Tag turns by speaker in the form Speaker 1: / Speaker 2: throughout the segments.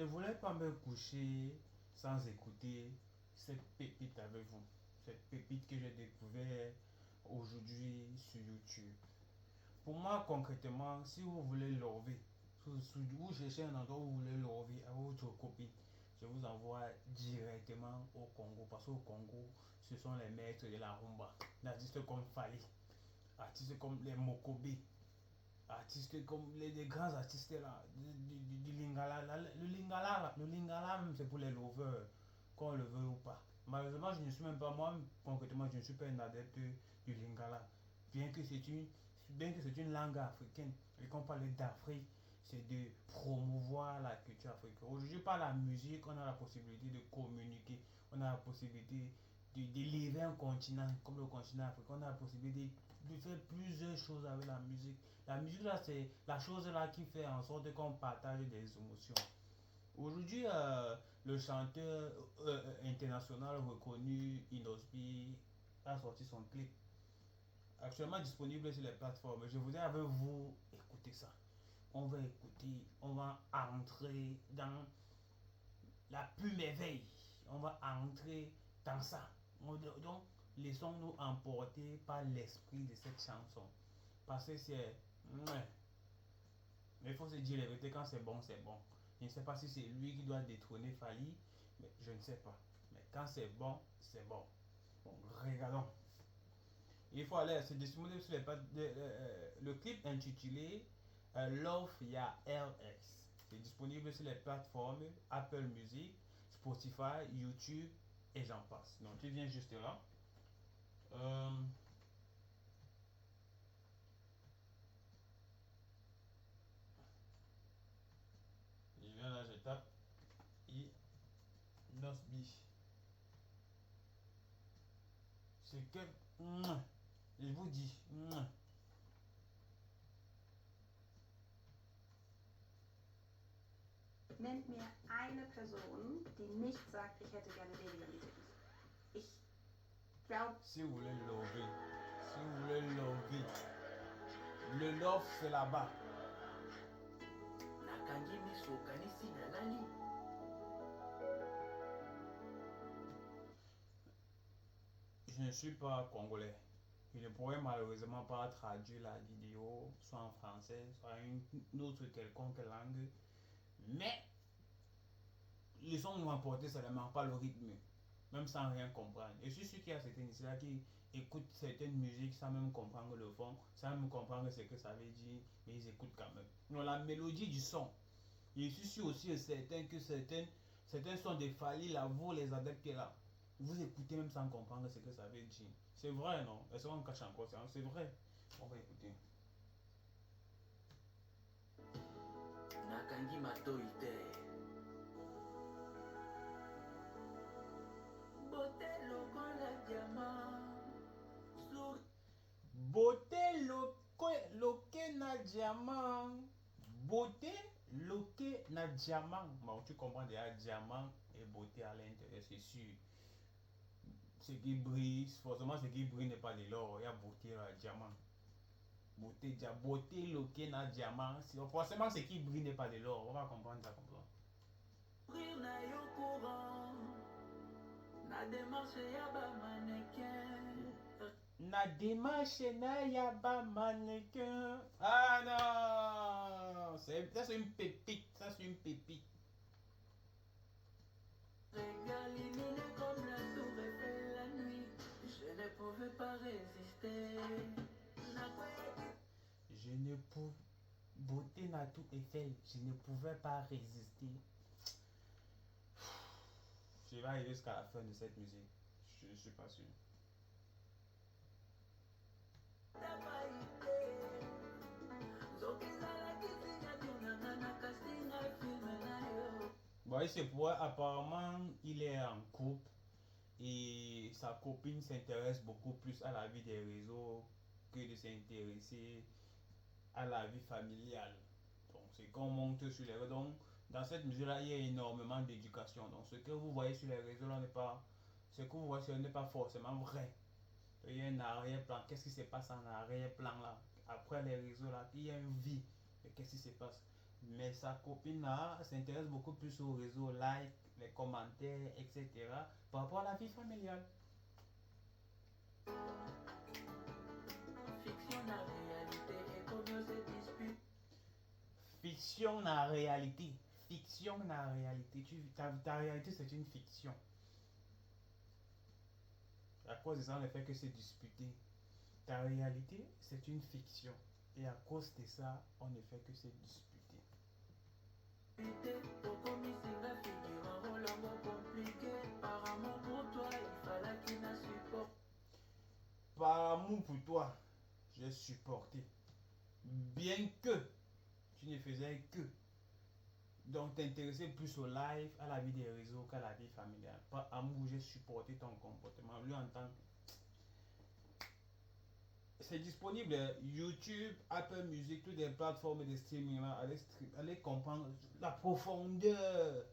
Speaker 1: voulais pas me coucher sans écouter cette pépite avec vous. Cette pépite que j'ai découvert aujourd'hui sur YouTube. Pour moi, concrètement, si vous voulez lever, si vous cherchez un endroit où vous voulez lever à votre copine, je vous envoie directement au Congo. Parce qu'au Congo, ce sont les maîtres de la rumba. Des artistes comme Fali, artistes comme les Mokobe, artistes comme les grands artistes là, du Lingala. Le Lingala même, c'est pour les lovers, qu'on le veut ou pas. Malheureusement, je ne suis même pas, moi, concrètement, je ne suis pas un adepte du Lingala. Bien que c'est une, bien que c'est une langue africaine et qu'on parle d'Afrique, c'est de promouvoir la culture africaine. Aujourd'hui, par la musique, on a la possibilité de communiquer, on a la possibilité d'élever un continent comme le continent africain, on a la possibilité de faire plusieurs choses avec la musique. La musique, là, c'est la chose là qui fait en sorte qu'on partage des émotions. Aujourd'hui, le chanteur international reconnu Inosby a sorti son clip, actuellement disponible sur les plateformes. Je voudrais avec vous écouter ça. On va écouter, on va entrer dans la plus merveille. On va entrer dans ça. Donc, laissons-nous emporter par l'esprit de cette chanson. Parce que c'est... Mais il faut se dire la vérité, quand c'est bon, c'est bon. Je ne sais pas si c'est lui qui doit détrôner Fali, mais je ne sais pas. Mais quand c'est bon, c'est bon. Bon, regardons. Il faut aller, c'est disponible sur les le clip intitulé Love Ya LX. C'est disponible sur les plateformes Apple Music, Spotify, YouTube et j'en passe. Donc tu viens juste là. Euh, je viens là, je tape Inosby. C'est que. Je vous dis.
Speaker 2: Nennt mir eine Person, die nicht sagt, ich hätte gerne weniger Musik. Ich glaube.
Speaker 1: Si vous voulez lover, si vous voulez lover, le love c'est là-bas.
Speaker 3: Nakangi miso kanisi nalali.
Speaker 1: Je ne suis pas congolais. Je ne pourrais malheureusement pas traduire la vidéo, soit en français, soit une autre quelconque langue. Mais le son nous emporter seulement, pas le rythme, même sans rien comprendre. Et je suis sûr qu'il y a certains ici là qui écoutent certaines musiques sans même comprendre le fond, sans même comprendre ce que ça veut dire, mais ils écoutent quand même. Non, la mélodie du son. Je suis sûr aussi et certain que certains sons de Fali là, vous les adeptes là, vous écoutez même sans comprendre ce que ça veut dire. C'est vrai, non? Est-ce qu'on cache encore ça? C'est vrai. On va écouter.
Speaker 3: Nakangi matoi te. Beauté lokola diamant.
Speaker 1: Beauté loqué na diamant. Beauté loqué na diamant. Bon, tu comprends déjà diamant et beauté à l'intérieur, c'est sûr. Ce qui brille, forcément ce qui brille n'est pas de l'or, il y a beauté là, diamant. Beauté loqué na diamant. Forcément ce qui brille n'est pas de l'or, on va comprendre ça comme ça.
Speaker 3: Na yo courant. Na démarche ya ba mannequin.
Speaker 1: Na démarche na ya ba mannequin. Ah non, ça c'est une pépite, ça c'est une pépite.
Speaker 3: Regarde illuminé comme la tour Eiffel la nuit. Je ne pouvais pas résister.
Speaker 1: Je ne pouvais beauté na tout Eiffel, je ne pouvais pas résister. Je vais arriver jusqu'à la fin de cette musique. Je ne suis pas sûr. Bon, il se pourrait, apparemment, il est en couple et sa copine s'intéresse beaucoup plus à la vie des réseaux que de s'intéresser à la vie familiale. Donc, c'est qu'on monte sur les réseaux. Donc, dans cette mesure-là, il y a énormément d'éducation. Donc, ce que vous voyez sur les réseaux là n'est pas, ce que vous voyez sur n'est pas forcément vrai. Il y a un arrière-plan. Qu'est-ce qui se passe en arrière-plan là? Après les réseaux là, il y a une vie. Mais qu'est-ce qui se passe? Mais sa copine là s'intéresse beaucoup plus au réseau, like, les commentaires, etc. par rapport à la vie familiale.
Speaker 3: Fiction na réalité et combien se dispute.
Speaker 1: Fiction na réalité. Fiction na réalité. Ta réalité c'est une fiction. À cause de ça, on ne fait que se disputer. Ta réalité c'est une fiction. Et à cause de ça, on ne fait que se disputer.
Speaker 3: Okomi singa finir un rôle compliqué. Par amour pour toi, il fallait qu'il n'a support.
Speaker 1: Par amour pour toi, j'ai supporté. Bien que tu ne faisais que. Donc t'intéresser plus au live, à la vie des réseaux qu'à la vie familiale. Par amour, j'ai supporté ton comportement. Lui en tant que... C'est disponible, YouTube, Apple Music, toutes les plateformes de streaming là. Allez comprendre la profondeur.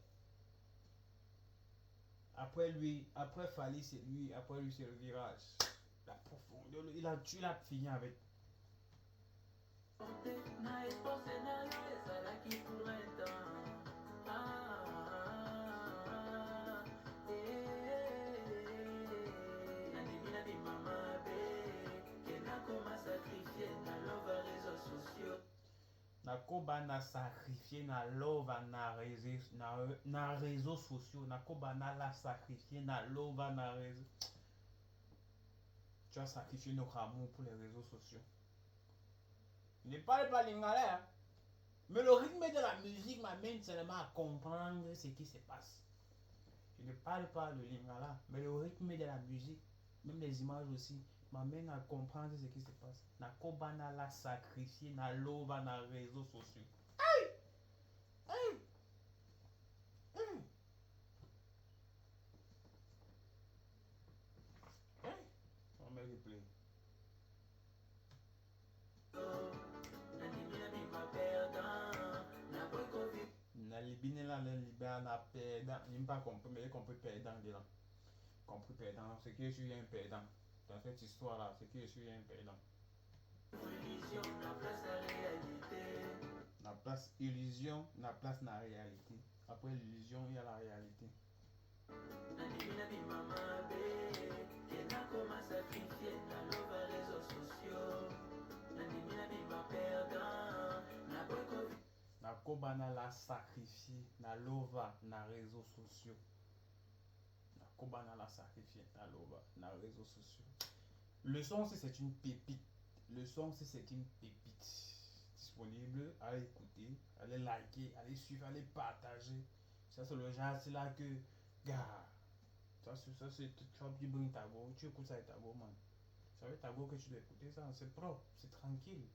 Speaker 1: Après lui, après Fali c'est lui, après lui c'est le virage. La profondeur, tu l'as fini avec.
Speaker 3: Na espoir scénario ezalaki pour un temps. Nandimi na bimama be ke nakoma sacrifie na lova réseaux sociaux.
Speaker 1: Nakoba na sacrifié na love na réseaux sociaux. Nakoba na la sacrifié na love na réseaux. Tu as sacrifié notre amour pour les réseaux sociaux. Je ne parle pas lingala, hein? Mais le rythme de la musique m'amène seulement à comprendre ce qui se passe. Je ne parle pas le lingala, mais le rythme de la musique, même les images aussi, m'amène à comprendre ce qui se passe. Nakoba na la sacrifié na love na réseaux sociaux. Aïe! Aïe! Aïe! Aïe! On met le play.
Speaker 3: Nandimi na bima perdant na boy covid.
Speaker 1: Na libine la libère na perdant. Il n'a pas compris, mais il a compris perdant dedans. Compris perdant, c'est que je suis un perdant. Dans cette histoire-là, c'est que je suis un perdant.
Speaker 3: Illusion na place à réalité.
Speaker 1: La place illusion, la place na réalité. Après l'illusion, il y a la réalité.
Speaker 3: Nandimi na bimama be ke nakoma sacrifie na lova réseaux sociaux. Nandimi na bima perdant na boy covid.
Speaker 1: Nakoba na la sacrifier, na lova na réseaux sociaux. Nakoba na la sacrifier, na lova na réseaux sociaux. Le son, si c'est une pépite. Le son, si c'est une pépite. Disponible, allez écouter, allez liker, allez suivre, allez partager. Ça, c'est le genre, c'est là que, gars, ça, c'est, tu as bien ta go, tu écoutes ça avec ta go, man. C'est avec ta go que tu dois écouter ça, c'est propre, c'est tranquille.